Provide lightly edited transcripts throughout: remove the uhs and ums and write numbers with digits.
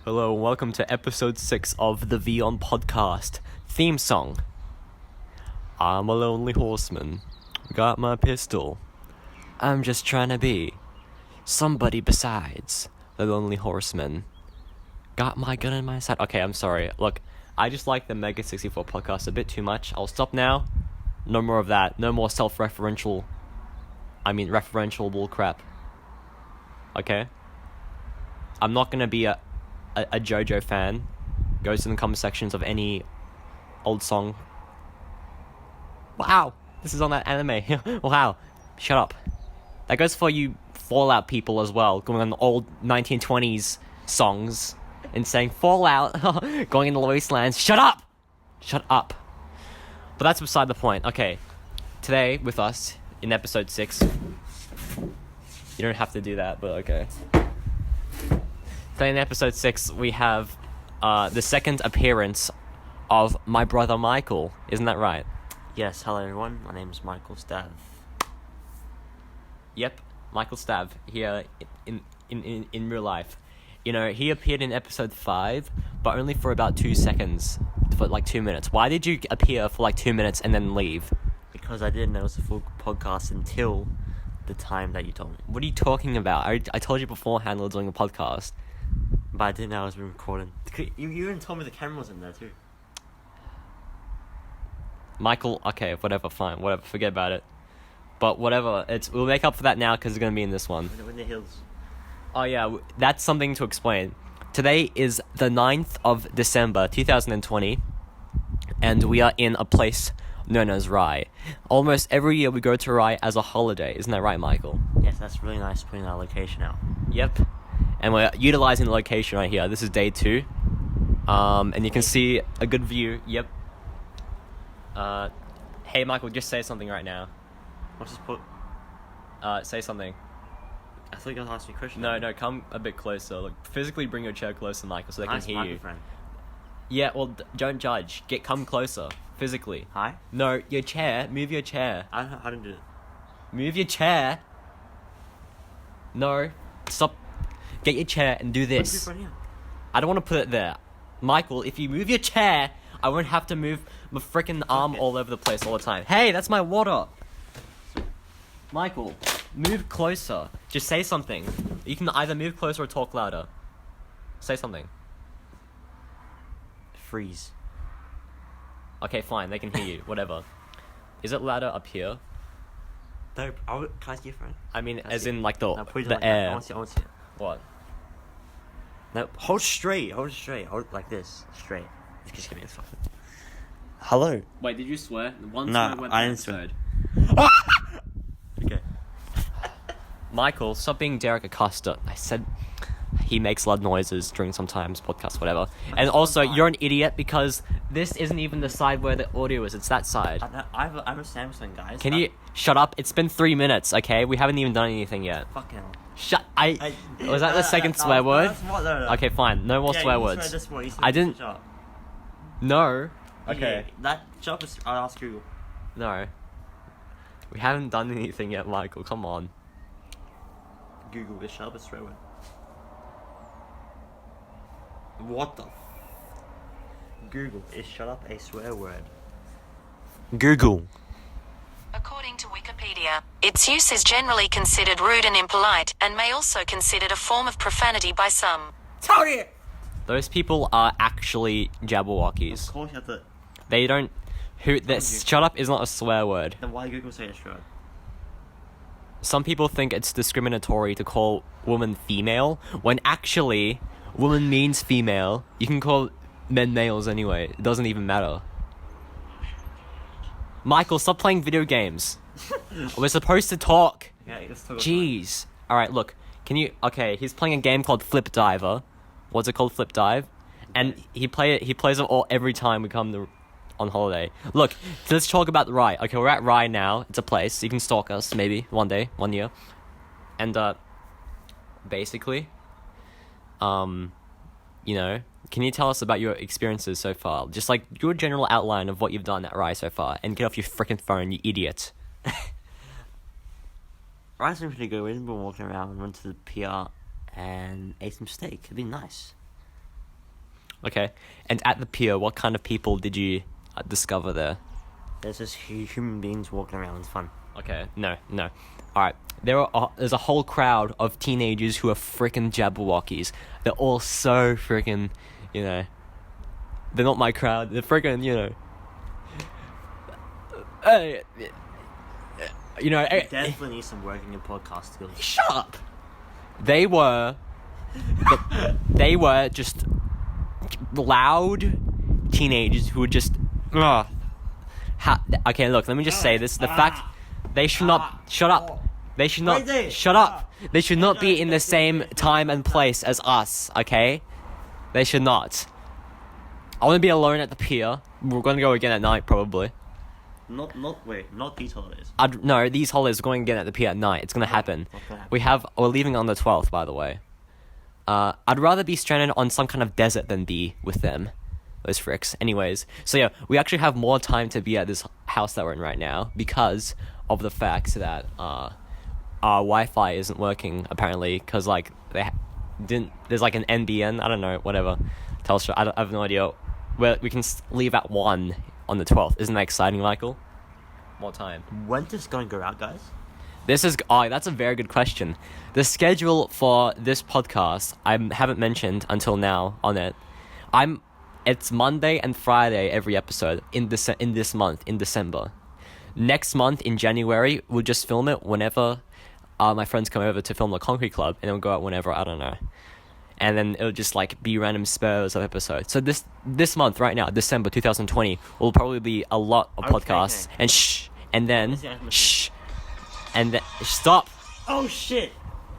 Hello and welcome to episode 6 of the VEON podcast. Theme song. I'm a lonely horseman. Got my pistol. I'm just trying to be somebody besides the lonely horseman. Got my gun in my side. Okay, I'm sorry. Look, I just like the Mega 64 podcast a bit too much. I'll stop now. No more of that. No more referential bullcrap. Okay? I'm not gonna be a JoJo fan. Goes in the comment sections of any old song. Wow, this is on that anime. Wow, shut up. That goes for you Fallout people as well, going on the old 1920s songs and saying Fallout, going in the wastelands. Shut up! Shut up. But that's beside the point. Okay, today with us in episode 6. You don't have to do that, but okay. Today in episode 6, we have the second appearance of my brother Michael. Isn't that right? Yes, hello everyone, my name is Michael Stav. Yep, Michael Stav, here in real life. You know, he appeared in episode 5, but only for about 2 seconds, for like 2 minutes. Why did you appear for like 2 minutes and then leave? Because I didn't know it was a full podcast until the time that you told me. What are you talking about? I told you beforehand we were doing a podcast. But I didn't know I was being recorded. You even told me the camera was in there too. Michael, okay, whatever, fine, whatever, forget about it. But whatever, we'll make up for that now because it's going to be in this one. In the hills. Oh yeah, that's something to explain. Today is the 9th of December, 2020, and we are in a place known as Rye. Almost every year we go to Rye as a holiday, isn't that right, Michael? Yes, that's really nice putting our location out. Yep. And we're utilizing the location right here. This is day 2. And you can see a good view. Yep. Hey Michael, just say something right now. What's this put? Say something. I thought you were going to ask me a question. No, come a bit closer. Like, physically bring your chair closer, Michael, so they can hear you. Friend. Yeah, well, don't judge. Come closer, physically. Hi? No, your chair. Move your chair. I didn't do it. Move your chair. No, stop. Get your chair and do this. I don't want to put it there. Michael, if you move your chair, I won't have to move my freaking arm all over the place all the time. Hey, that's my water. Michael, move closer. Just say something. You can either move closer or talk louder. Say something. Freeze. Okay, fine. They can hear you. Whatever. Is it louder up here? No, can I see your friend? I mean, as in like the like air. I want to see it. What? No, hold straight. Hold like this. Straight. Just give me this. Hello. Wait, did you swear? No, I didn't swear. Okay. Michael, stop being Derek Acosta. I said he makes loud noises during sometimes podcasts, whatever. And also, you're an idiot because this isn't even the side where the audio is. It's that side. I'm a Samsung, guys. Can you shut up? It's been 3 minutes, okay? We haven't even done anything yet. Fucking hell. Was that the second swear word? No. Okay, fine. No more swear words. I didn't. No. Okay. Shut up. I'll ask Google. No. We haven't done anything yet, Michael. Come on. Google is shut up a swear word. What the? Google is shut up a swear word. Google. According to Wikipedia, its use is generally considered rude and impolite, and may also considered a form of profanity by some. Tony! Those people are actually Jabberwockies. Of course you have to. They don't. Shut up is not a swear word. Then why Google say it's word? Some people think it's discriminatory to call woman female, when actually, woman means female. You can call men males anyway. It doesn't even matter. Michael, stop playing video games. We're supposed to talk. Yeah, let's talk. Jeez. Alright, look. Can you... Okay, he's playing a game called Flip Diver. What's it called? Flip Dive? And he plays it every time we come on holiday. Look, let's talk about Rye. Okay, we're at Rye now. It's a place. You can stalk us, maybe, one day, 1 year. And, basically, you know... Can you tell us about your experiences so far? Just like your general outline of what you've done at Rye so far. And get off your freaking phone, you idiot. Rye's been pretty good. We've been walking around, went to the PR, and ate some steak. It'd been nice. Okay. And at the pier, what kind of people did you discover there? There's just human beings walking around. It's fun. Okay, no. Alright, there's a whole crowd of teenagers who are freaking Jabberwockies. They're all so freaking, they're not my crowd. They're freaking, You definitely need some work in your podcast skills. Shut up! They were just loud teenagers who were just, okay, look, let me just say this. The fact they should not... Shut up. They should not... Shut up. They should not be in the same time and place as us, okay? They should not. I want to be alone at the pier. We're going to go again at night, probably. Not these holidays. No, these holidays are going again at the pier at night. It's going to happen. We're leaving on the 12th, by the way. I'd rather be stranded on some kind of desert than be with them. Those fricks. Anyways, so yeah, we actually have more time to be at this house that we're in right now because of the fact that our Wi-Fi isn't working apparently because like there's like an NBN, I don't know, whatever. Telstra, I have no idea. Where we can leave at 1 on the 12th. Isn't that exciting, Michael? More time. When's this going to go out, guys? That's a very good question. The schedule for this podcast I haven't mentioned until now on it. It's Monday and Friday every episode in this month in December. Next month in January we'll just film it whenever my friends come over to film the Concrete Club, and it'll go out whenever, I don't know. And then it'll just like be random spurs of episodes. So this month right now, December 2020, will probably be a lot of podcasts. Okay. And and then and then stop. Oh shit!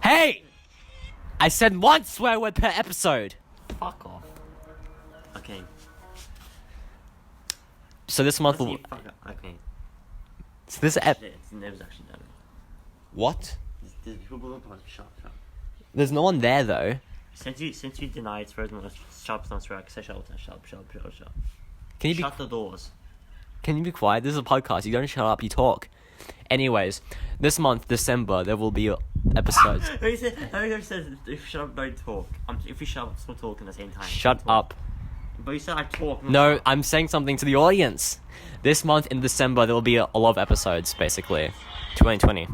Hey! I said one swear word per episode. Fuck off. Okay. So this month will... Okay. So this It was actually done. What? There's people shut. There's no one there though. Since you deny it's frozen, shut up, say shut. Can you shut the doors. Can you be quiet? This is a podcast. You don't shut up, you talk. Anyways, this month, December, there will be episodes. Who says if you shut up, don't talk? If you shut up, stop talking at the same time. Shut up. But you said I talk. No, I'm saying something to the audience. This month in December, there will be a lot of episodes, basically. 2020.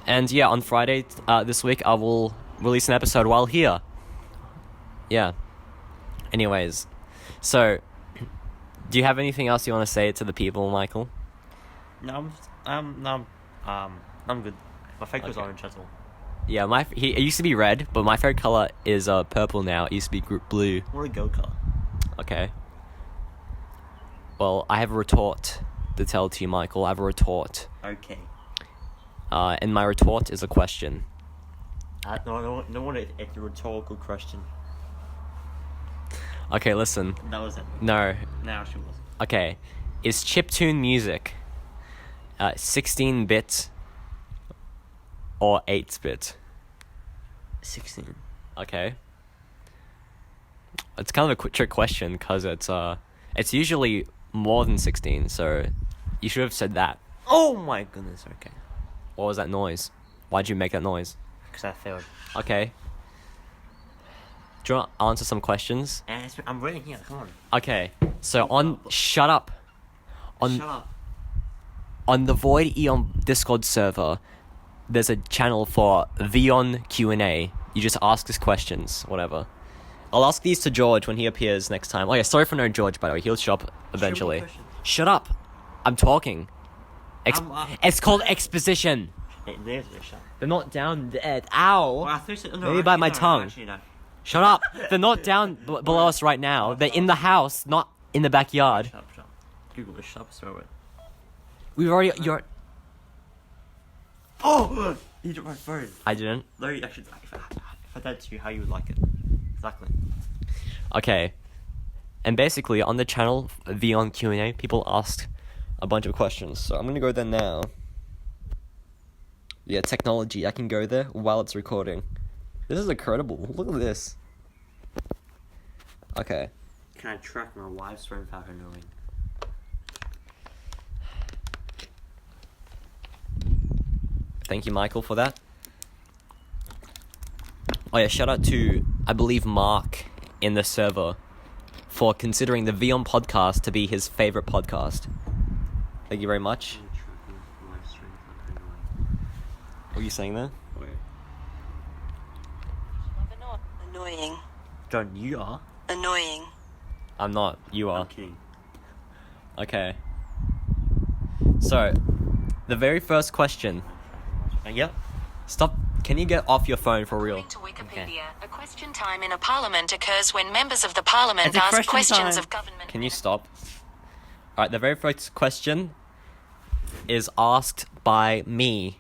And yeah, on Friday this week, I will release an episode while here. Yeah. Anyways, so do you have anything else you want to say to the people, Michael? No, I'm good. My fake was orange, that's all. Yeah, it used to be red, but my favorite color is purple now. It used to be blue. What a go color. Okay. Well, I have a retort to tell to you, Michael. I have a retort. Okay. And my retort is a question. No, it's a rhetorical question. Okay, listen. That was it. No. Now she was. Okay. Is chiptune music 16-bit or 8-bit? 16. Okay. It's kind of a trick question because it's usually more than 16, so you should have said that. Oh my goodness, okay. What was that noise? Why'd you make that noise? Because I failed. Okay. Do you want to answer some questions? I'm waiting here, come on. Okay, so shut up. Shut up. On the Void Eon Discord server, there's a channel for VEON Q&A. You just ask us questions, whatever. I'll ask these to George when he appears next time. Oh yeah, sorry for no George, by the way. He'll show up eventually. Shut up. I'm talking. It's called exposition. They're not down there. Ow. Well, Maybe bite my tongue. No. Shut up. They're not down below us right now. They're in the house, not in the backyard. Shut up. Google it, shut up, throw it. We've already... You're... Oh! You dropped my phone. I didn't. No, you actually... If I did to you, how you would like it. Exactly. Okay. And basically, on the channel, VEON Q&A, people asked a bunch of questions. So I'm going to go there now. Yeah, technology. I can go there while it's recording. This is incredible. Look at this. Okay. Can I track my wife's phone without her knowing? Thank you, Michael, for that. Oh yeah, shout out to I believe, Mark in the server for considering the VEON podcast to be his favorite podcast. Thank you very much. What are you saying there? Annoying. John, you are? Annoying. I'm not. You are. I'm kidding. Okay. So, the very first question. Yep. Stop. Can you get off your phone for real? According to Wikipedia, a question time in a parliament occurs when members of the parliament It's a ask question questions time. of government. Can you stop? Alright, the very first question is asked by me.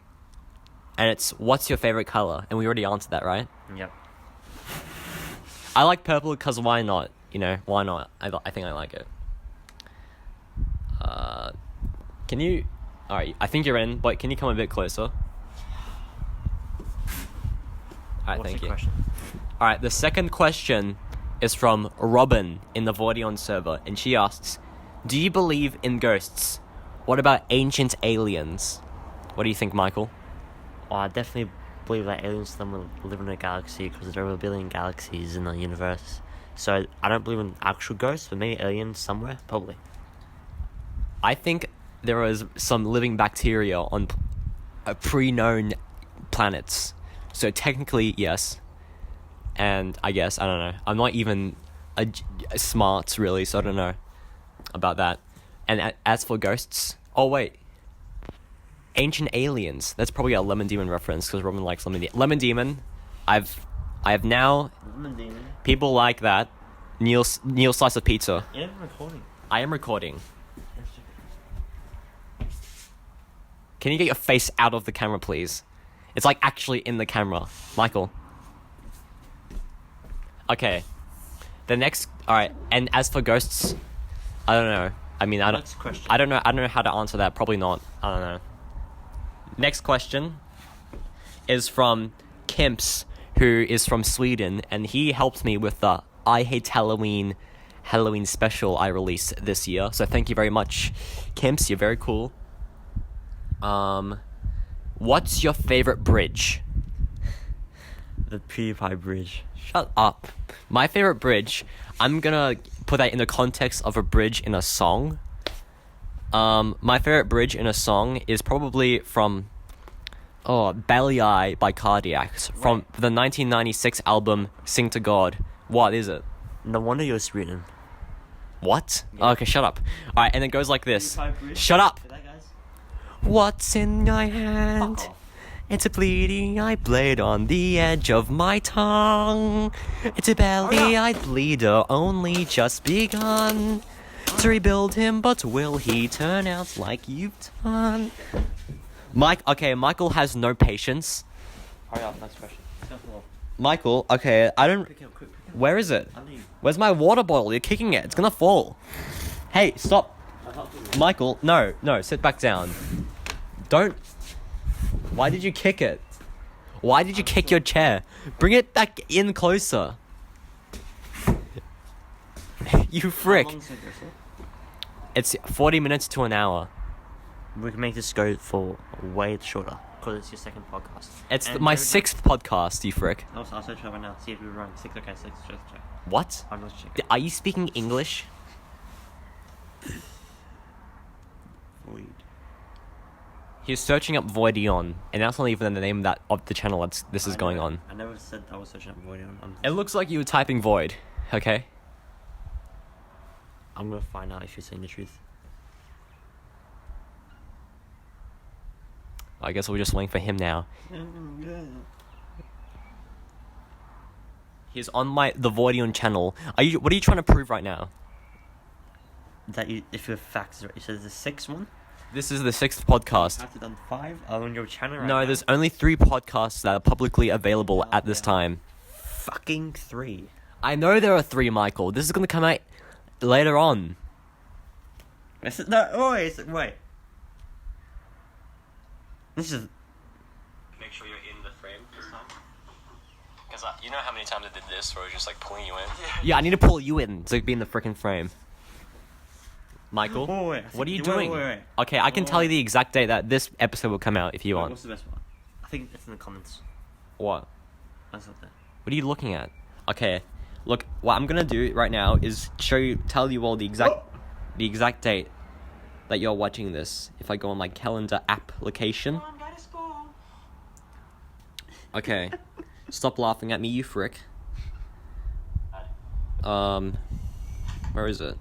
And it's, what's your favorite color? And we already answered that, right? Yep. I like purple because why not? You know, why not? I think I like it. Can you... Alright, I think you're in, but can you come a bit closer? Alright, What's thank the you. question? Alright, the second question is from Robin in the VEON server, and she asks, do you believe in ghosts? What about ancient aliens? What do you think, Michael? Oh, I definitely believe that aliens somewhere live in a galaxy because there are a billion galaxies in the universe. So I don't believe in actual ghosts, but maybe aliens somewhere, probably. I think there is some living bacteria on pre-known planets. So technically, yes. And I guess, I don't know. I'm not even a smart, really, so I don't know about that. And as for ghosts... Oh, wait. Ancient aliens. That's probably a Lemon Demon reference, because Robin likes Lemon Demon. Lemon Demon. I have now... People like that. Neil Slice of Pizza. Yeah, I'm recording. I am recording. Can you get your face out of the camera, please? It's like actually in the camera. Michael. Okay. The next... Alright, and as for ghosts... I don't know. I mean, Next question. I don't know how to answer that. Probably not. I don't know. Next question is from Kimps, who is from Sweden, and he helped me with the I Hate Halloween special I released this year. So thank you very much, Kimps. You're very cool. What's your favorite bridge? The PewDiePie bridge. Shut up. My favorite bridge, I'm gonna put that in the context of a bridge in a song. My favorite bridge in a song is probably from Belly Eye by Cardiacs from the 1996 album Sing to God. What is it? No wonder you're Sweden. What? Yeah. Okay, shut up. Alright, and it goes like this. PewDiePie bridge. Shut up! See that, guys? What's in my hand? Fuck off. It's a bleeding-eyed blade on the edge of my tongue. It's a belly-eyed bleeder, only just begun to rebuild him, but will he turn out like you've done? Michael has no patience. Hurry up, next question. Michael, okay, I don't... Pick it up, quick, pick it up. Where is it? Under you. Where's my water bottle? You're kicking it. It's gonna fall. Hey, stop. Michael, no, sit back down. Don't... Why did you kick it? Why did you kick your chair? Bring it back in closer. You frick. How long is it, Griffith? It's 40 minutes to an hour. We can make this go for way shorter because it's your second podcast. It's And my every- 6th podcast, you frick. Also, I'll search it right now. See if we're wrong. Six. Okay, six. Check. What? I'm not checking. Are you speaking English? Void. He's searching up VEON, and that's not even the name of the channel this is going on. I never said I was searching up Void. It looks like you were typing void, okay? I'm gonna find out if you're saying the truth. I guess we're just waiting for him now. He's on the VEON channel. What are you trying to prove right now? That you, if your facts are right, you said the sixth one. This is the 6th podcast. After done 5 on your channel right No, now. there's only 3 podcasts that are publicly available at this time. fucking 3. I know there are 3, Michael. This is gonna come out later on. No, wait. This is. Make sure you're in the frame this time. Because you know how many times I did this, where I was just like pulling you in? Yeah, I need to pull you in to be in the freaking frame. Michael, Wait, what are you wait, doing? wait. Okay, I can tell you the exact date that this episode will come out if you want. What's the best one? I think it's in the comments. What? That's up there. What are you looking at? Okay, look, what I'm gonna do right now is tell you all the exact date that you're watching this. If I go on my calendar application. Okay, stop laughing at me, you frick. Where is it?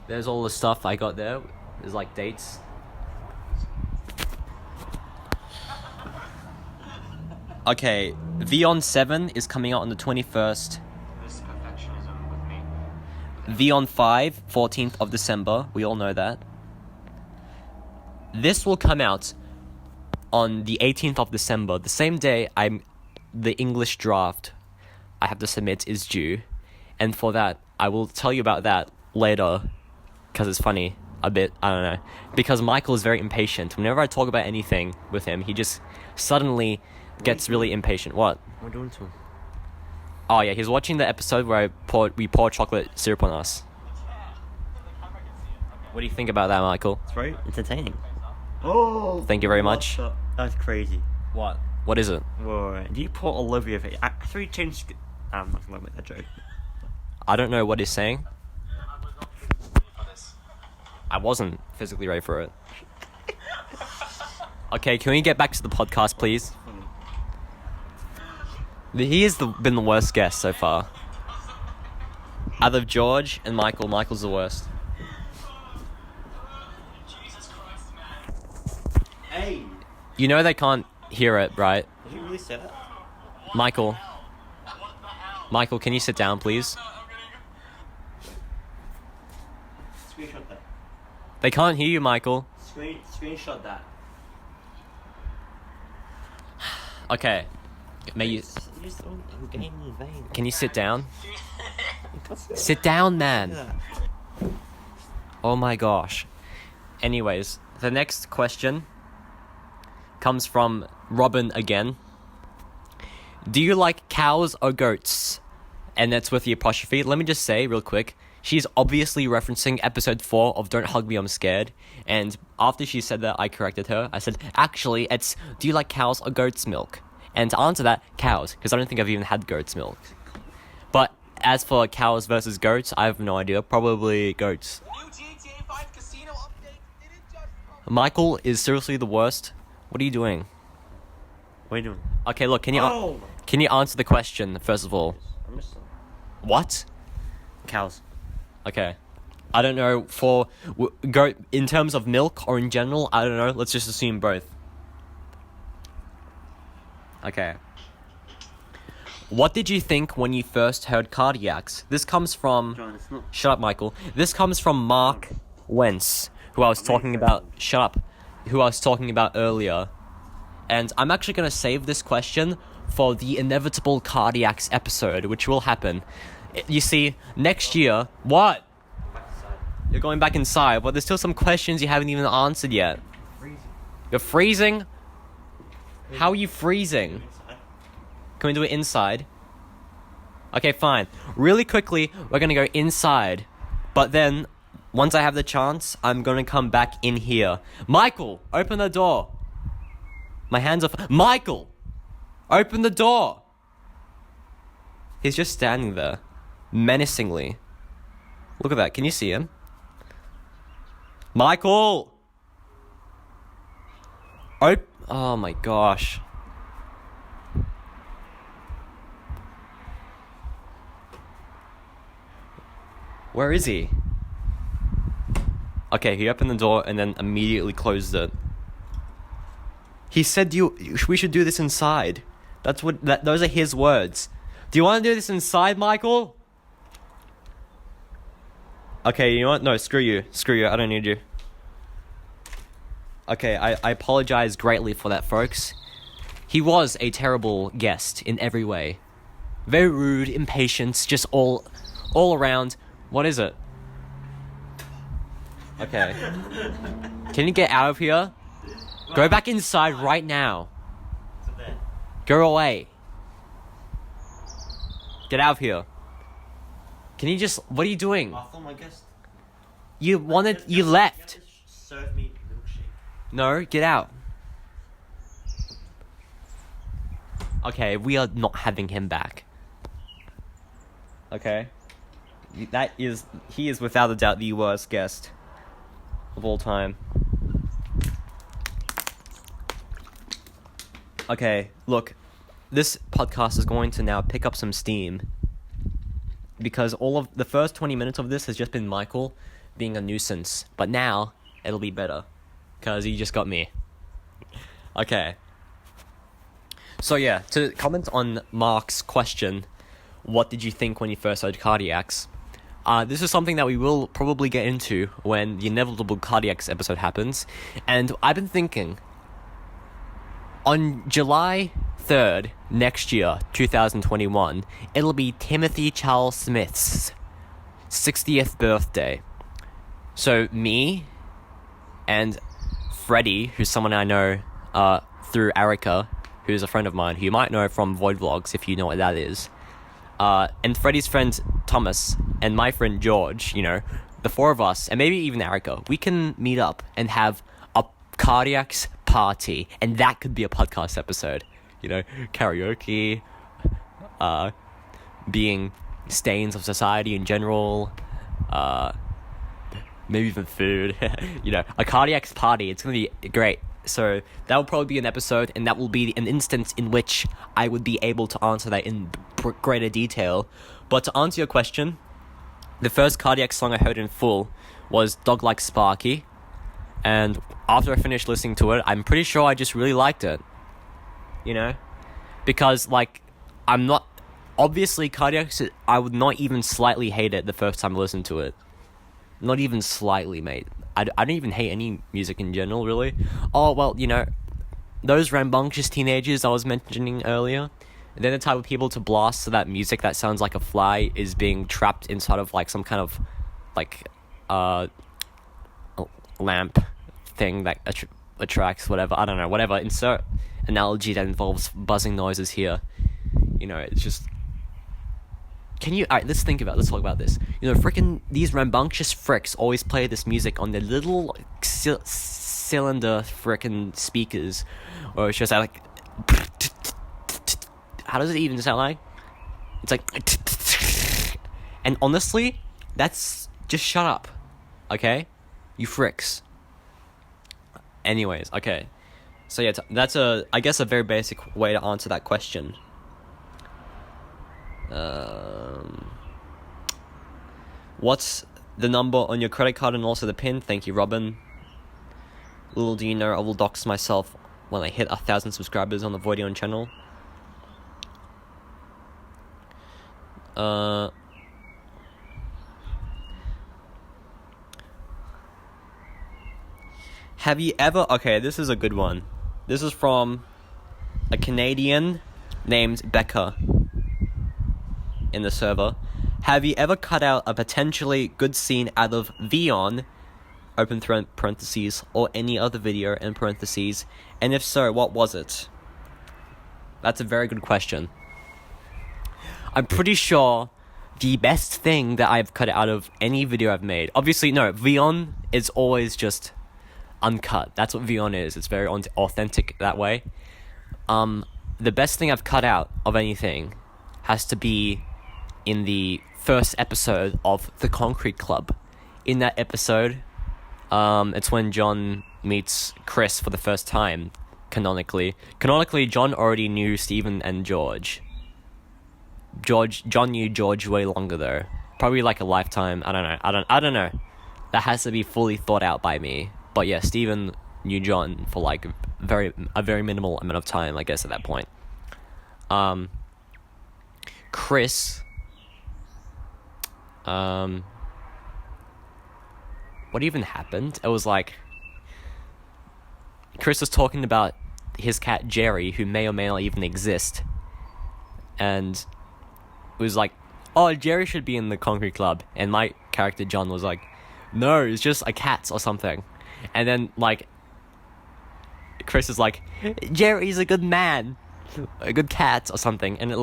There's all the stuff I got there. There's like dates. Okay, VEON 7 is coming out on the 21st. VEON 5, 14th of December. We all know that. This will come out on the 18th of December. The same day the English draft I have to submit is due. And for that, I will tell you about that later. Because it's funny. A bit. I don't know. Because Michael is very impatient. Whenever I talk about anything with him, he just suddenly gets really impatient. What? What are we doing to him? Oh yeah, he's watching the episode where we pour chocolate syrup on us. What do you think about that, Michael? It's very entertaining. Oh! Thank you very much. That's crazy. What? What is it? Whoa, do you pour all over your face? I thought you changed... I'm not gonna make that joke. I don't know what he's saying. I wasn't physically ready for it. Okay, can we get back to the podcast, please? He has been the worst guest so far. Out of George and Michael, Michael's the worst. Hey! You know they can't hear it, right? Did you really say that? Michael, can you sit down, please? Screenshot that. They can't hear you, Michael. Screenshot that. Okay. May you... Can you sit down? Sit down, man. Oh my gosh. Anyways, the next question comes from Robin again. Do you like cows or goats? And that's with the apostrophe. Let me just say real quick, she's obviously referencing episode 4 of Don't Hug Me, I'm Scared. And after she said that, I corrected her. I said, actually, it's, do you like cows or goat's milk? And to answer that, cows, because I don't think I've even had goat's milk. But as for cows versus goats, I have no idea. Probably goats. Michael is seriously the worst. What are you doing? What are you doing? Okay, look, can you answer the question, first of all? What? Cows. Okay. I don't know, for goat, in terms of milk or in general, I don't know. Let's just assume both. Okay. What did you think when you first heard cardiacs? This comes from... John, it's not... Shut up, Michael. This comes from Mark Wentz, who I was talking about... Shut up. Who I was talking about earlier. And I'm actually going to save this question for the inevitable cardiacs episode, which will happen. You see, next year... What? You're going back inside, but there's still some questions you haven't even answered yet. You're freezing? How are you freezing? Can we do it inside? Okay, fine. Really quickly, we're gonna go inside. But then, once I have the chance, I'm gonna come back in here. Michael, open the door. My hands are... Michael! Open the door! He's just standing there. Menacingly. Look at that. Can you see him? Michael! Oh my gosh. Where is he? Okay, he opened the door and then immediately closed it. He said we should do this inside. Those are his words. Do you want to do this inside, Michael? Okay, you know what? No, screw you. Screw you. I don't need you. Okay, I apologize greatly for that, folks. He was a terrible guest in every way. Very rude, impatient, just all around. What is it? Okay. Can you get out of here? Go back inside right now. Go away. Get out of here. Can you just... What are you doing? I thought my guest... You left. Serve me milkshake. No, get out. Okay, we are not having him back. Okay? He is without a doubt the worst guest of all time. Okay, look, this podcast is going to now pick up some steam because all of the first 20 minutes of this has just been Michael being a nuisance, but now it'll be better because he just got me. Okay. So yeah, to comment on Mark's question, what did you think when you first heard Cardiacs? This is something that we will probably get into when the inevitable Cardiacs episode happens, and I've been thinking, on July 3rd, next year, 2021, it'll be Timothy Charles Smith's 60th birthday. So me and Freddie, who's someone I know through Erica, who's a friend of mine, who you might know from Void Vlogs, if you know what that is, and Freddie's friend Thomas, and my friend George, the four of us, and maybe even Erica, we can meet up and have a Cardiacs party, and that could be a podcast episode. Karaoke, being stains of society in general, maybe even food, a Cardiacs party. It's gonna be great. So that will probably be an episode, and that will be an instance in which I would be able to answer that in greater detail. But to answer your question, the first Cardiac song I heard in full was Dog Like Sparky, and after I finished listening to it, I'm pretty sure I just really liked it. Because, I'm not... Obviously, Cardiacs, I would not even slightly hate it the first time I listened to it. Not even slightly, mate. I don't even hate any music in general, really. Oh, well, those rambunctious teenagers I was mentioning earlier, they're the type of people to blast to that music that sounds like a fly is being trapped inside of, some kind of, lamp thing that attracts whatever. I don't know, whatever. Insert analogy that involves buzzing noises here. It's just... Alright, let's talk about this. Frickin' these rambunctious fricks always play this music on their little cylinder frickin' speakers. Or it's just like... How does it even sound like? It's like... And honestly, that's... Just shut up. Okay? You fricks. Anyways, okay. So yeah, that's I guess a very basic way to answer that question. What's the number on your credit card and also the PIN? Thank you, Robin. Little do you know, I will dox myself when I hit 1,000 subscribers on the VEON channel. Have you ever... Okay, this is a good one. This is from a Canadian named Becca in the server. Have you ever cut out a potentially good scene out of VEON, open parentheses, or any other video in parentheses? And if so, what was it? That's a very good question. I'm pretty sure the best thing that I've cut out of any video I've made... Obviously, no, VEON is always just uncut. That's what VEON is. It's very authentic that way. The best thing I've cut out of anything has to be in the first episode of The Concrete Club. In that episode, it's when John meets Chris for the first time, canonically. Canonically, John already knew Stephen and George. John knew George way longer though. Probably like a lifetime. I don't know. That has to be fully thought out by me. But yeah, Stephen knew John for like a very minimal amount of time, I guess, at that point. Chris, what even happened? It was like Chris was talking about his cat Jerry, who may or may not even exist, and it was like, oh, Jerry should be in the Concrete Club, and my character John was like, no, it's just a cat or something. And then, like, Chris is like, Jerry's a good man, a good cat or something. And it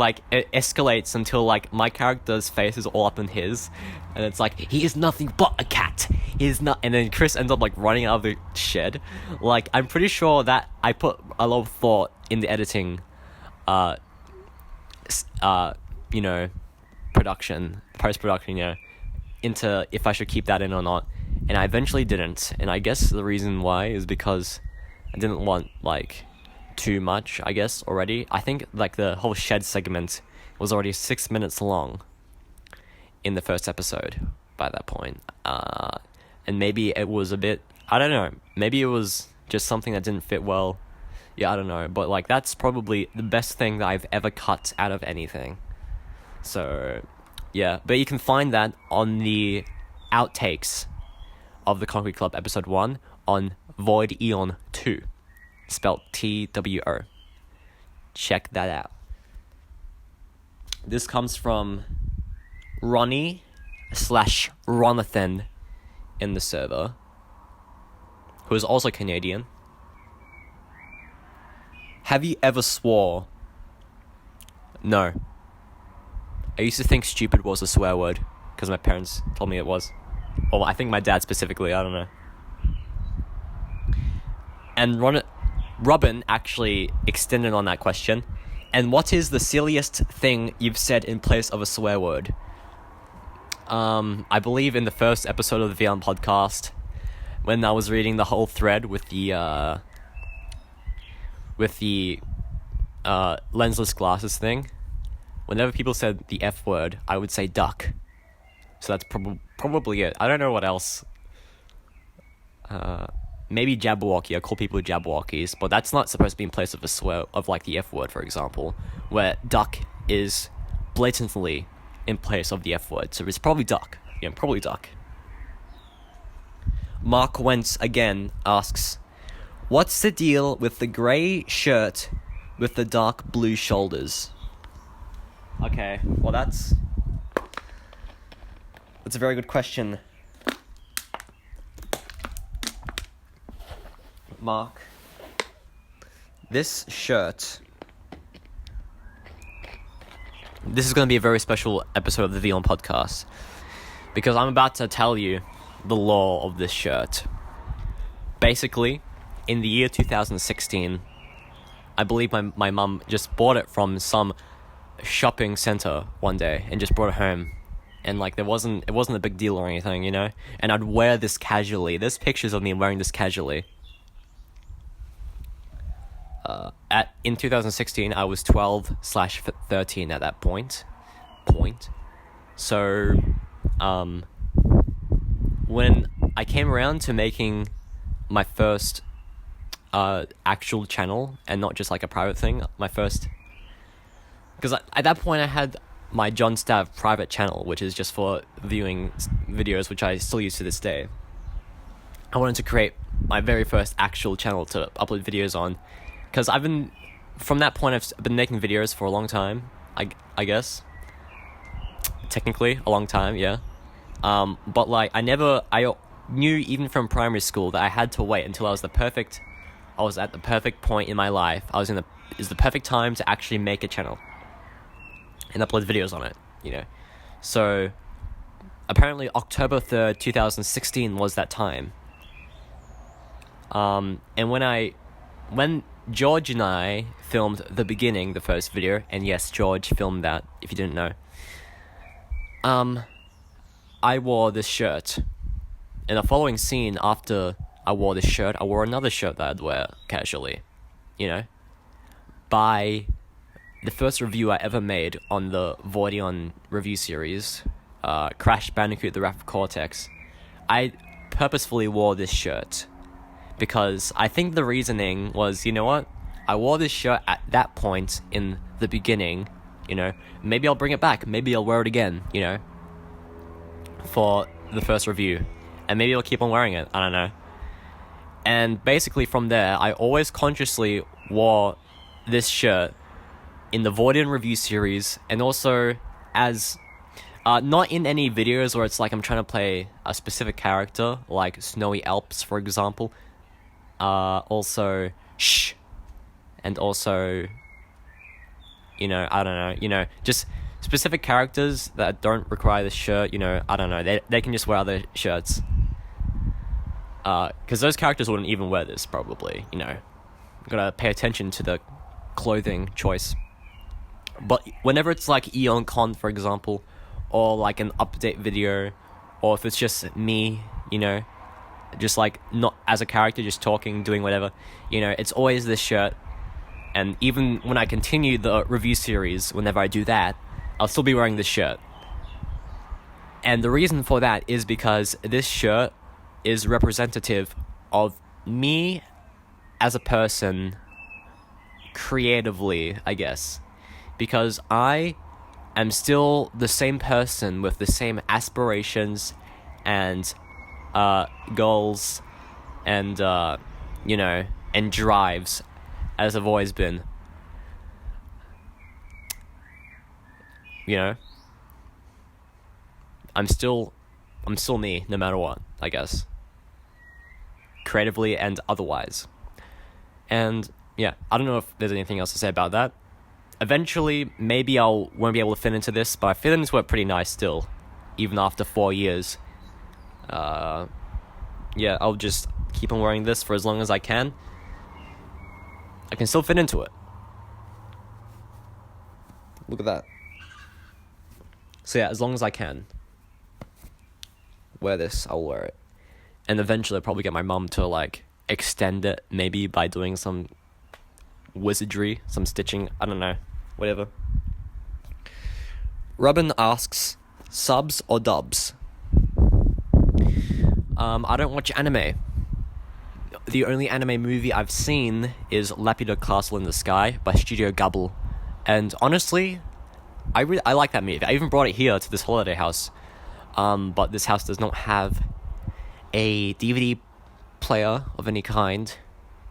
escalates until, like, my character's face is all up in his. And it's like, he is nothing but a cat. He is not. And then Chris ends up, like, running out of the shed. Like, I'm pretty sure that I put a lot of thought in the editing you know, post-production, you know, into if I should keep that in or not. And I eventually didn't. And I guess the reason why is because I didn't want, like, too much, I guess, already. I think, like, the whole shed segment was already 6 minutes long in the first episode by that point. And maybe it was a bit, I don't know, maybe it was just something that didn't fit well. Yeah, I don't know. But, like, that's probably the best thing that I've ever cut out of anything. So, yeah. But you can find that on the outtakes of the Concrete Club episode 1 on VEON 2, spelled TWO. Check that out. This comes from Ronnie/Ronathan in the server, who is also Canadian. Have you ever swore? No. I used to think stupid was a swear word, because my parents told me it was. Well, I think my dad specifically, I don't know. And Robin actually extended on that question. And what is the silliest thing you've said in place of a swear word? I believe in the first episode of the VEON podcast, when I was reading the whole thread with the lensless glasses thing, whenever people said the F word, I would say duck. So that's probably it. I don't know what else. Maybe Jabberwocky. I call people Jabberwockies, but that's not supposed to be in place of a swear, of like the F word, for example, where duck is blatantly in place of the F word. So it's probably duck. Yeah, probably duck. Mark Wentz again asks, what's the deal with the grey shirt with the dark blue shoulders? Okay, well that's a very good question, Mark. This shirt, this is going to be a very special episode of the VEON podcast, because I'm about to tell you the lore of this shirt. Basically, in the year 2016, I believe my mum just bought it from some shopping center one day and just brought it home. And like it wasn't a big deal or anything, you know? And I'd wear this casually. There's pictures of me wearing this casually. In 2016, I was 12/13 at that point. So, when I came around to making my first actual channel, and not just like a private thing, my first... Because at that point I had my John Stav private channel, which is just for viewing videos, which I still use to this day. I wanted to create my very first actual channel to upload videos on, because from that point I've been making videos for a long time, I guess. Technically, a long time, yeah. But like, I knew even from primary school that I had to wait until I was at the perfect point in my life. Is the perfect time to actually make a channel and upload videos on it, you know. So, apparently October 3rd, 2016 was that time. And when George and I filmed the beginning, the first video, and yes, George filmed that, if you didn't know, I wore this shirt. In the following scene, after I wore this shirt, I wore another shirt that I'd wear casually, you know. By the first review I ever made on the VEON review series, Crash Bandicoot: The Wrath of Cortex, I purposefully wore this shirt because I think the reasoning was, you know what, I wore this shirt at that point in the beginning, you know, maybe I'll bring it back, maybe I'll wear it again, you know, for the first review, and maybe I'll keep on wearing it, I don't know. And basically from there, I always consciously wore this shirt in the VEON review series, and also as not in any videos where it's like I'm trying to play a specific character, like Snowy Alps, for example. Also, shh, and also, you know, I don't know, you know, just specific characters that don't require this shirt, you know, I don't know, they can just wear other shirts. Because those characters wouldn't even wear this, probably, you know. Gotta pay attention to the clothing choice. But whenever it's like Eon Con, for example, or like an update video, or if it's just me, just like not as a character, just talking, doing whatever, it's always this shirt. And even when I continue the review series, whenever I do that, I'll still be wearing this shirt. And the reason for that is because this shirt is representative of me as a person creatively, I guess. Because I am still the same person with the same aspirations and goals and, and drives as I've always been. I'm still me, no matter what, I guess. Creatively and otherwise. And, yeah, I don't know if there's anything else to say about that. Eventually, maybe I won't be able to fit into this, but I fit into it pretty nice still, even after 4 years. Yeah, I'll just keep on wearing this for as long as I can. I can still fit into it. Look at that. So yeah, as long as I can wear this, I'll wear it. And eventually I'll probably get my mum to like extend it, maybe by doing some wizardry, some stitching, I don't know, whatever. Robin asks, subs or dubs? I don't watch anime. The only anime movie I've seen is Laputa Castle in the Sky by Studio Gabble. And honestly, I like that movie. I even brought it here to this holiday house. But this house does not have a DVD player of any kind.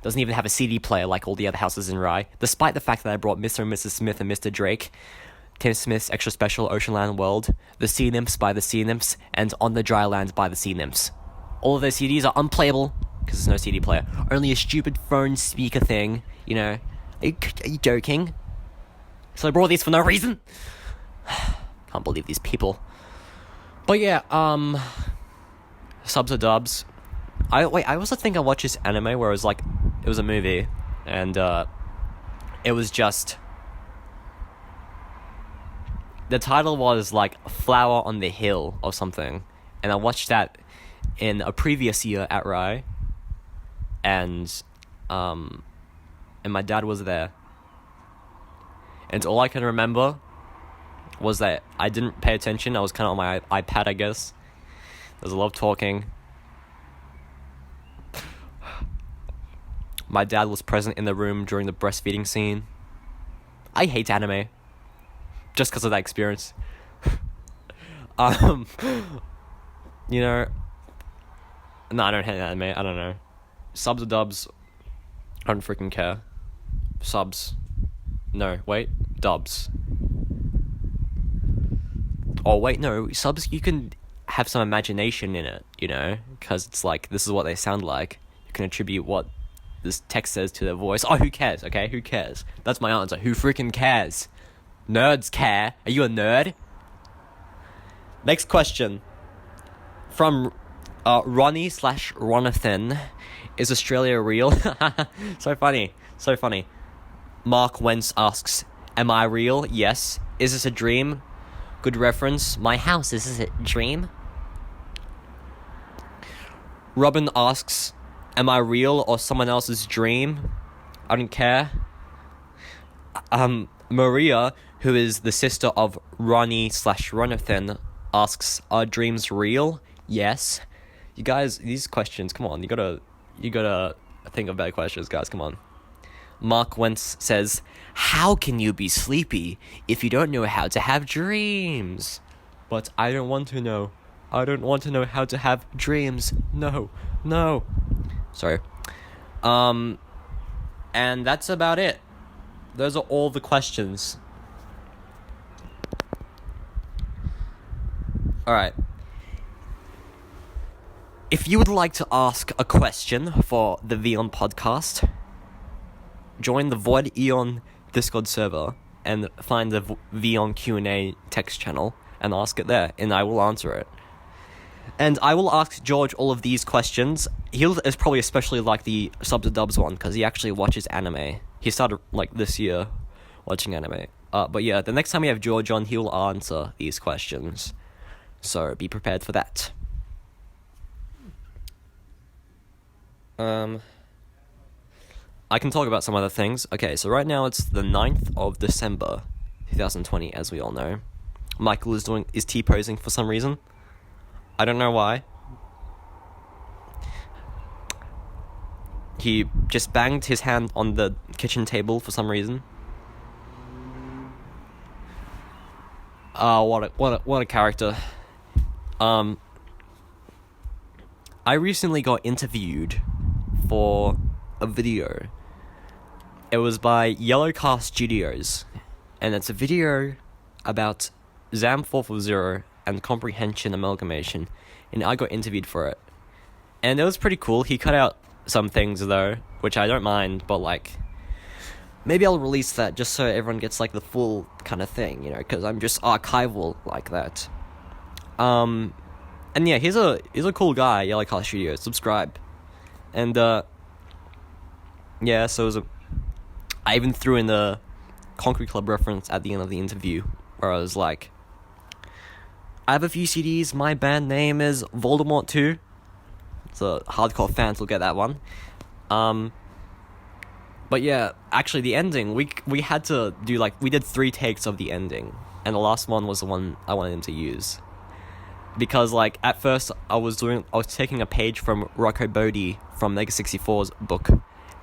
Doesn't even have a CD player like all the other houses in Rye. Despite the fact that I brought Mr. and Mrs. Smith and Mr. Drake, Tim Smith's Extra Special Oceanland World, The Sea Nymphs by the Sea Nymphs, and On the Dry Land by the Sea Nymphs. All of those CDs are unplayable because there's no CD player. Only a stupid phone speaker thing, Are you joking? So I brought these for no reason? Can't believe these people. But yeah, subs or dubs. I also think I watched this anime where it was a movie, and it was just, the title was like Flower on the Hill or something, and I watched that in a previous year at Rye, and my dad was there, and all I can remember was that I didn't pay attention. I was kind of on my iPad, I guess. There's a lot of talking. My dad was present in the room during the breastfeeding scene. I hate anime. Just because of that experience. No, I don't hate anime. I don't know. Subs or dubs, I don't freaking care. Subs. No, wait. Dubs. Oh, wait, no. Subs, you can have some imagination in it, Because it's like, this is what they sound like. You can attribute what this text says to their voice. Oh, who cares, okay? Who cares? That's my answer. Who freaking cares? Nerds care. Are you a nerd? Next question. From Ronnie/Ronathan. Is Australia real? So funny. So funny. Mark Wentz asks, am I real? Yes. Is this a dream? Good reference. My house, is this a dream? Robin asks, am I real or someone else's dream? I don't care. Maria, who is the sister of Ronnie/Ronathan, asks, are dreams real? Yes. You guys, these questions, come on, you gotta think of better questions, guys, come on. Mark Wentz says, how can you be sleepy if you don't know how to have dreams? But I don't want to know. I don't want to know how to have dreams. No. Sorry. And that's about it. Those are all the questions. Alright. If you would like to ask a question for the VEON podcast, join the Void Eon Discord server and find the VEON Q&A text channel and ask it there, and I will answer it. And I will ask George all of these questions. He'll is probably especially like the subs or dubs one, because he actually watches anime. He started, this year, watching anime. But yeah, the next time we have George on, he'll answer these questions. So be prepared for that. I can talk about some other things. Okay, so right now it's the 9th of December, 2020, as we all know. Michael is T-posing for some reason. I don't know why. He just banged his hand on the kitchen table for some reason. What a character. I recently got interviewed for a video. It was by Yellowcast Studios, and it's a video about ZAM 440 and comprehension amalgamation, and I got interviewed for it. And it was pretty cool. He cut out some things though, which I don't mind, but like, maybe I'll release that just so everyone gets like the full kind of thing, you know, because I'm just archival like that. And yeah, he's a cool guy, Yellowcast Studios. Subscribe. And yeah, so I even threw in the Concrete Club reference at the end of the interview, where I was like, I have a few CDs, my band name is Voldemort 2. So hardcore fans will get that one. But yeah, actually the ending, we had to do like, we did 3 takes of the ending, and the last one was the one I wanted him to use. Because like, at first I was taking a page from Rocco Bodie from Mega 64's book,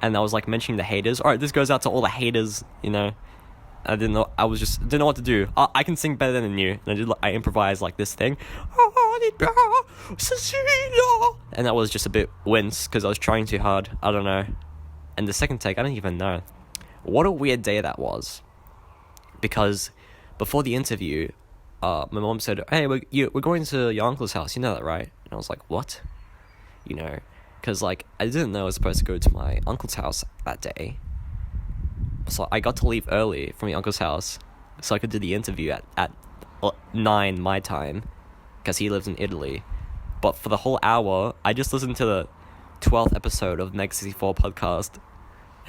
and I was like mentioning the haters. Alright, this goes out to all the haters, you know. I didn't know what to do. I can sing better than you. And I improvised like this thing. And that was just a bit wince, because I was trying too hard. I don't know. And the second take, I don't even know. What a weird day that was. Because before the interview, my mom said, hey, we're going to your uncle's house. You know that, right? And I was like, what? You know, because like, I didn't know I was supposed to go to my uncle's house that day. So I got to leave early from my uncle's house so I could do the interview at 9 my time, because he lives in Italy. But for the whole hour, I just listened to the 12th episode of the Mega 64 podcast,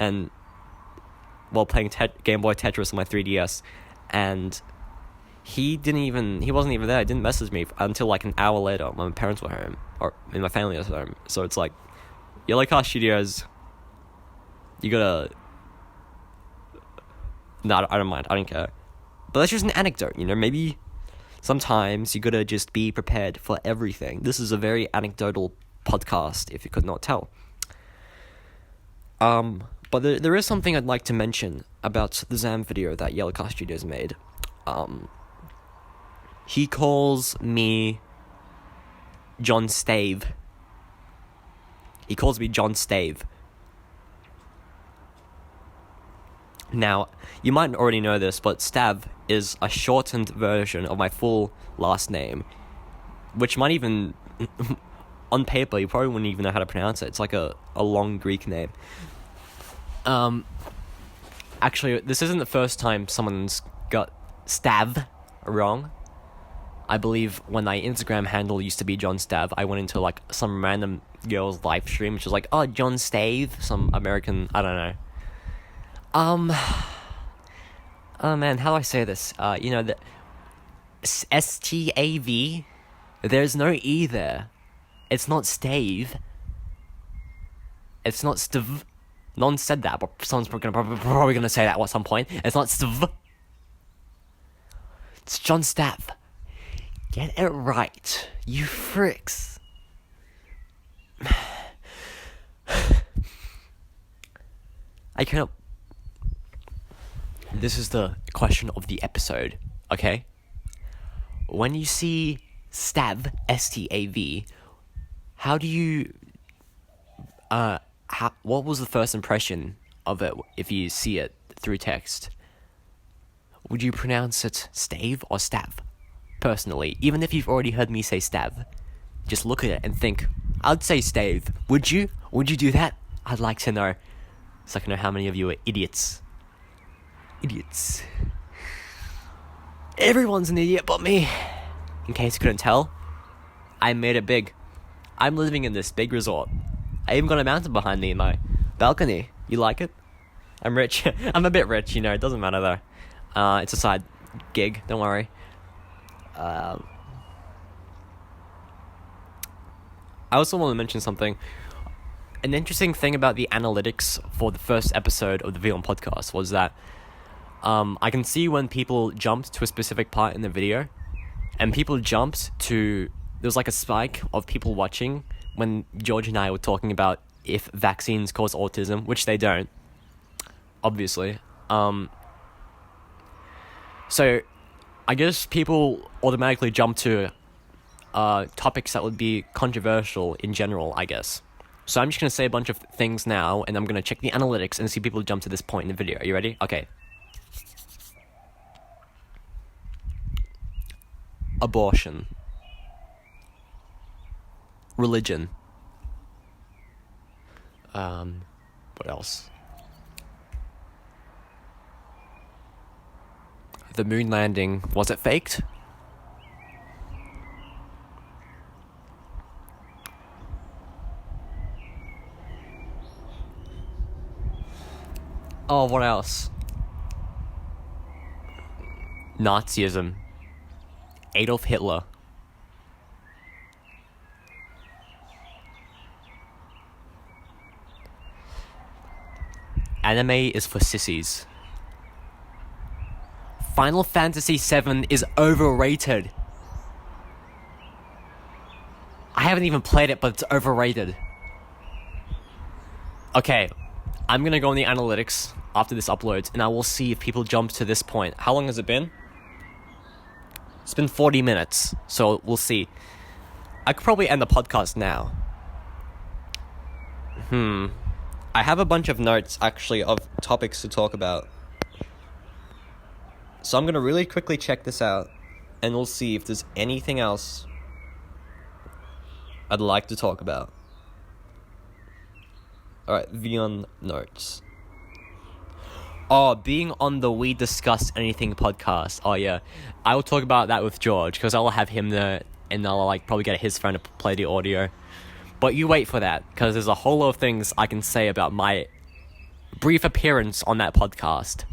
and while playing Game Boy Tetris on my 3DS, and he wasn't even there. He didn't message me until like an hour later when my parents were home, or when my family was home. So it's like, Yellowcast Studios, you gotta... No, I don't mind. I don't care. But that's just an anecdote, you know? Maybe sometimes you gotta just be prepared for everything. This is a very anecdotal podcast, if you could not tell. But there is something I'd like to mention about the ZAM video that Yellowcast Studios made. He calls me John Stav. He calls me John Stav. Now, you might already know this, but Stav is a shortened version of my full last name, which might even, on paper, you probably wouldn't even know how to pronounce it. It's like a long Greek name. Actually, this isn't the first time someone's got Stav wrong. I believe when my Instagram handle used to be John Stav, I went into like some random girl's live stream, which was like, oh, John Stave, some American, I don't know. Oh man, how do I say this? You know, the S-T-A-V, there's no E there. It's not stave. It's not stv. No one said that, but someone's probably gonna say that at some point. It's not stv. It's John Stav. Get it right, you fricks. I cannot... This is the question of the episode, okay? When you see Stav, S-T-A-V, how do you... what was the first impression of it if you see it through text? Would you pronounce it Stave or Stav? Personally, even if you've already heard me say Stav, just look at it and think, I'd say Stave. Would you? Would you do that? I'd like to know, so I can know how many of you are idiots. Idiots. Everyone's an idiot but me. In case you couldn't tell, I made it big. I'm living in this big resort. I even got a mountain behind me in my balcony. You like it? I'm rich. I'm a bit rich, you know, it doesn't matter though. It's a side gig, don't worry. I also want to mention something. An interesting thing about the analytics for the first episode of the VEON podcast was that I can see when people jumped to a specific part in the video, and people jumped to... There was like a spike of people watching when George and I were talking about if vaccines cause autism, which they don't, obviously. So I guess people automatically jump to topics that would be controversial in general, I guess. So I'm just going to say a bunch of things now, and I'm going to check the analytics and see people jump to this point in the video. Are you ready? Okay. Abortion. Religion. What else? The moon landing, was it faked? Oh, what else? Nazism. Adolf Hitler. Anime is for sissies. Final Fantasy VII is overrated. I haven't even played it, but it's overrated. Okay, I'm gonna go on the analytics after this uploads, and I will see if people jump to this point. How long has it been? It's been 40 minutes, so we'll see. I could probably end the podcast now. I have a bunch of notes, actually, of topics to talk about. So I'm going to really quickly check this out, and we'll see if there's anything else I'd like to talk about. Alright, VEON notes. Oh, being on the We Discuss Anything podcast. Oh, yeah. I will talk about that with George, because I'll have him there, and I'll probably get his friend to play the audio. But you wait for that, because there's a whole lot of things I can say about my brief appearance on that podcast.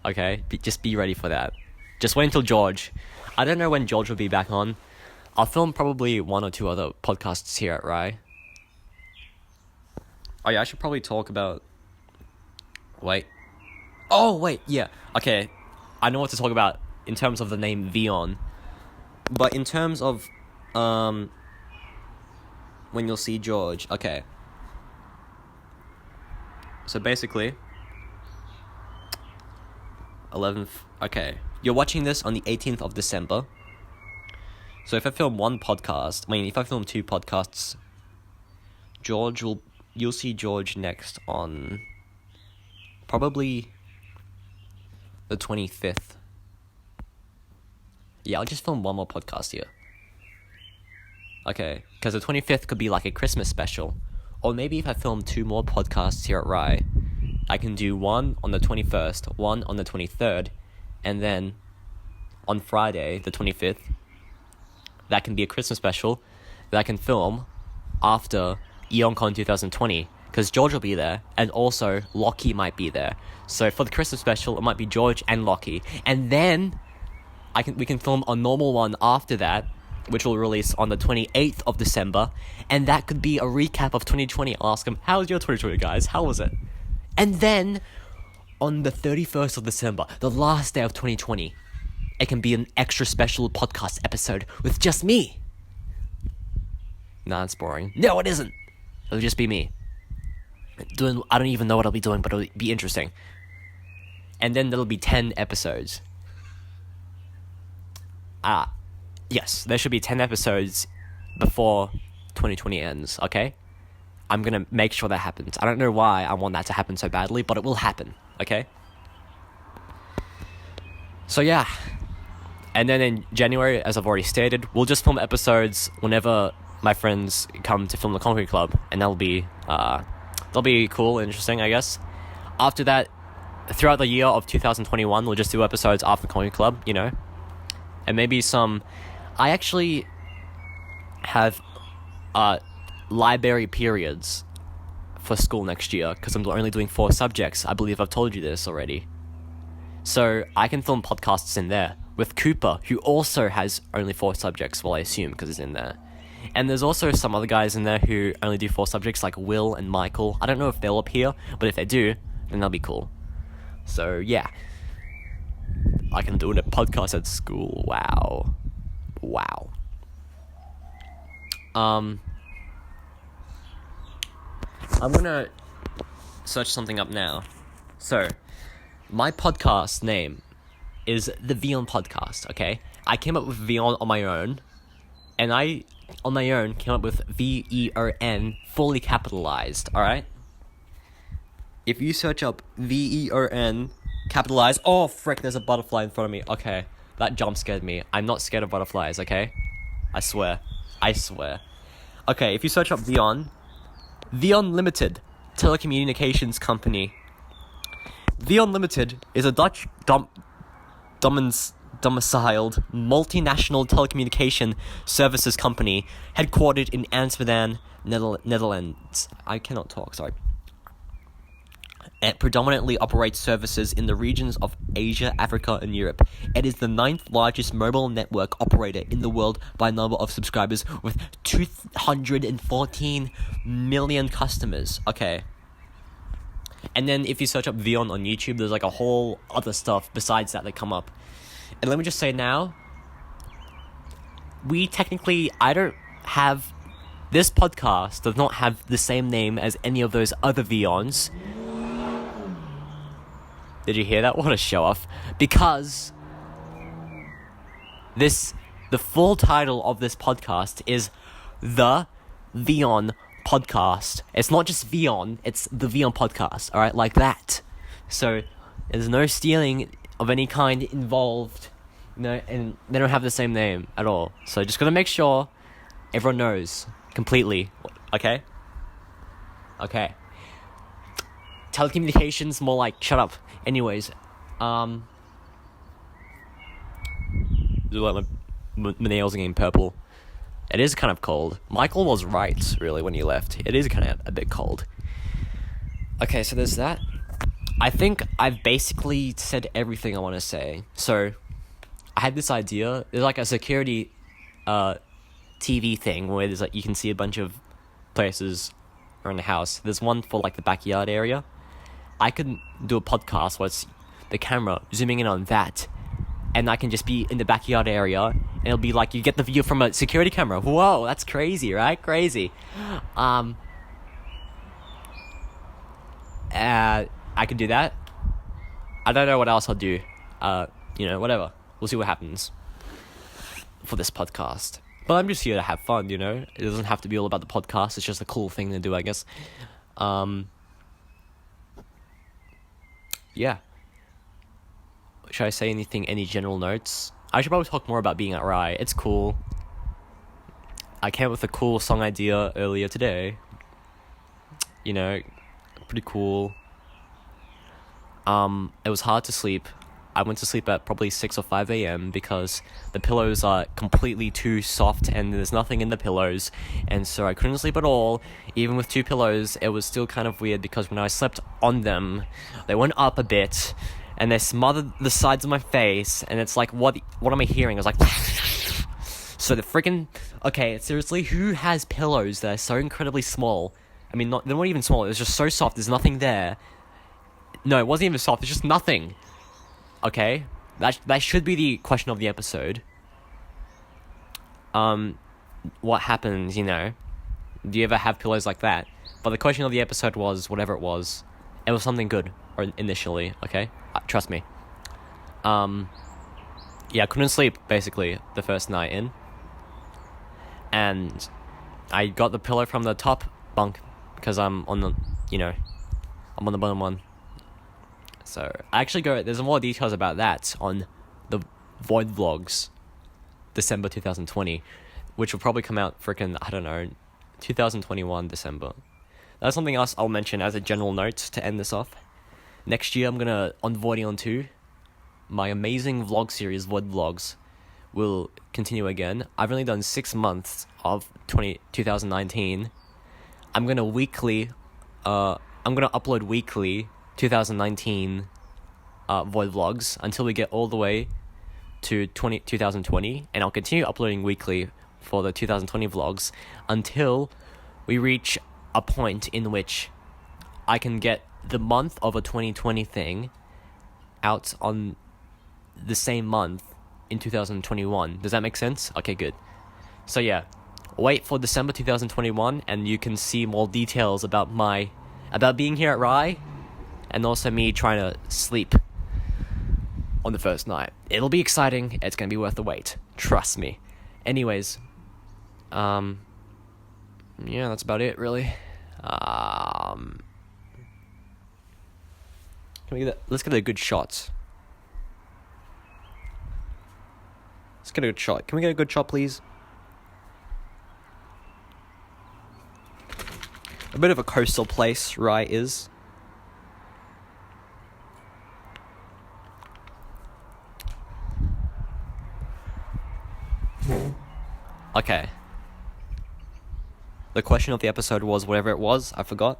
Okay? Just be ready for that. Just wait until George. I don't know when George will be back on. I'll film probably 1 or 2 other podcasts here at Rye. Oh yeah, I should probably talk about... Wait. Oh, wait, yeah. Okay, I know what to talk about in terms of the name VEON. But in terms of... when you'll see George. Okay. So basically... 11th... Okay. You're watching this on the 18th of December. So if I film if I film 2 podcasts, you'll see George next on... probably... the 25th. Yeah, I'll just film 1 more podcast here. Okay, because the 25th could be like a Christmas special. Or maybe if I film 2 more podcasts here at Rye, I can do 1 on the 21st, 1 on the 23rd, and then on Friday, the 25th, that can be a Christmas special that I can film after EonCon 2020, because George will be there, and also Lockie might be there. So for the Christmas special, it might be George and Lockie, and then we can film a normal one after that, which will release on the 28th of December, and that could be a recap of 2020. I'll ask him, how was your 2020, guys? How was it? And then, on the 31st of December, the last day of 2020, it can be an extra special podcast episode with just me. Nah, it's boring. No, it isn't. It'll just be me. I don't even know what I'll be doing, but it'll be interesting. And then there'll be 10 episodes. Yes, there should be 10 episodes before 2020 ends, okay? I'm gonna make sure that happens. I don't know why I want that to happen so badly, but it will happen, okay? So yeah. And then in January, as I've already stated, we'll just film episodes whenever my friends come to film the Concrete Club, and that'll be cool and interesting, I guess. After that, throughout the year of 2021, we'll just do episodes after the Concrete Club, you know? And maybe some... I actually have library periods for school next year, because I'm only doing 4 subjects. I believe I've told you this already. So I can film podcasts in there with Cooper, who also has only 4 subjects, well, I assume, because it's in there. And there's also some other guys in there who only do 4 subjects, like Will and Michael. I don't know if they'll appear, but if they do, then that'll be cool. So, yeah. I can do a podcast at school. Wow. I'm gonna search something up now. So, my podcast name is the VEON Podcast, okay? I came up with VEON on my own, and I, on my own, came up with VEON fully capitalized, alright? If you search up VEON capitalized, oh frick, there's a butterfly in front of me. Okay, that jump scared me. I'm not scared of butterflies, okay? I swear. Okay, if you search up VEON Limited, telecommunications company. VEON Limited is a Dutch domiciled multinational telecommunication services company headquartered in Amsterdam, Netherlands. I cannot talk, sorry. It predominantly operates services in the regions of Asia, Africa, and Europe. It is the 9th largest mobile network operator in the world by number of subscribers, with 214 million customers. Okay. And then if you search up VEON on YouTube, there's like a whole other stuff besides that come up. And let me just say now, I don't have, this podcast does not have the same name as any of those other VEONs. Did you hear that? What a show off. Because the full title of this podcast is The VEON Podcast. It's not just VEON, it's The VEON Podcast, alright? Like that. So, there's no stealing of any kind involved, you know, and they don't have the same name at all. So, just gotta make sure everyone knows completely, okay? Okay. Telecommunications, more like, shut up. Anyways, my nails are getting purple. It is kind of cold. Michael was right, really, when he left. It is kind of a bit cold. Okay, so there's that. I think I've basically said everything I want to say. So, I had this idea. There's like a security TV thing where there's like, you can see a bunch of places around the house. There's one for like the backyard area. I could do a podcast where it's the camera zooming in on that, and I can just be in the backyard area, and it'll be like you get the view from a security camera. Whoa, that's crazy, right? Crazy. I could do that. I don't know what else I'll do. Whatever. We'll see what happens for this podcast. But I'm just here to have fun, you know? It doesn't have to be all about the podcast. It's just a cool thing to do, I guess. Yeah. Should I say anything, any general notes? I should probably talk more about being at Rye. It's cool. I came up with a cool song idea earlier today. You know, pretty cool. It was hard to sleep. I went to sleep at probably 6 or 5 a.m. because the pillows are completely too soft and there's nothing in the pillows. And so I couldn't sleep at all. Even with 2 pillows, it was still kind of weird because when I slept on them, they went up a bit and they smothered the sides of my face. And it's like, what am I hearing? I was like... So the freaking... Okay, seriously, who has pillows that are so incredibly small? I mean, they're not even small. It was just so soft. There's nothing there. No, it wasn't even soft. It's just nothing. Okay, that should be the question of the episode. What happens, you know? Do you ever have pillows like that? But the question of the episode was, whatever it was something good, or initially, okay? Trust me. Yeah, I couldn't sleep, basically, the first night in. And I got the pillow from the top bunk, because I'm on the, I'm on the bottom one. So, there's more details about that on the Void Vlogs, December 2020, which will probably come out 2021 December. That's something else I'll mention as a general note to end this off. Next year, I'm gonna, on VOIDion 2, my amazing vlog series, Void Vlogs, will continue again. I've only done 6 months of 2019. I'm gonna upload weekly 2019 Void vlogs until we get all the way to 2020, and I'll continue uploading weekly for the 2020 vlogs until we reach a point in which I can get the month of a 2020 thing out on the same month in 2021. Does that make sense? Okay, good. So yeah, wait for December 2021 and you can see more details about being here at Rye, and also me trying to sleep on the first night. It'll be exciting. It's gonna be worth the wait. Trust me. Anyways, yeah, that's about it, really. Let's get a good shot. Let's get a good shot. Can we get a good shot, please? A bit of a coastal place, Rye is. Okay. The question of the episode was whatever it was, I forgot.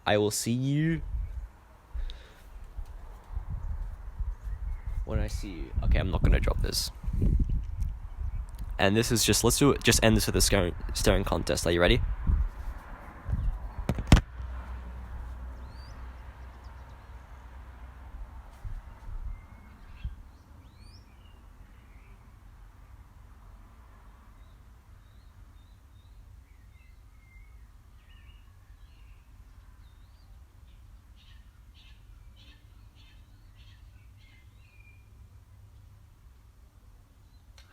I will see you when I see you. Okay, I'm not gonna drop this. And this is just, let's do it, just end this with a staring contest. Are you ready?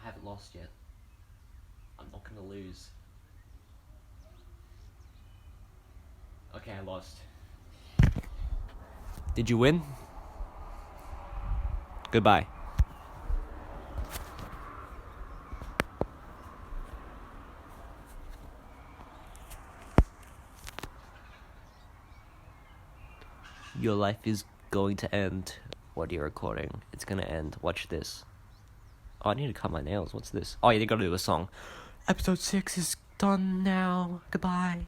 I haven't lost yet. I'm not gonna lose. Okay, I lost. Did you win? Goodbye. Your life is going to end. What are you recording? It's gonna end. Watch this. Oh, I need to cut my nails. What's this? Oh, yeah, they gotta do a song. Episode 6 is done now. Goodbye.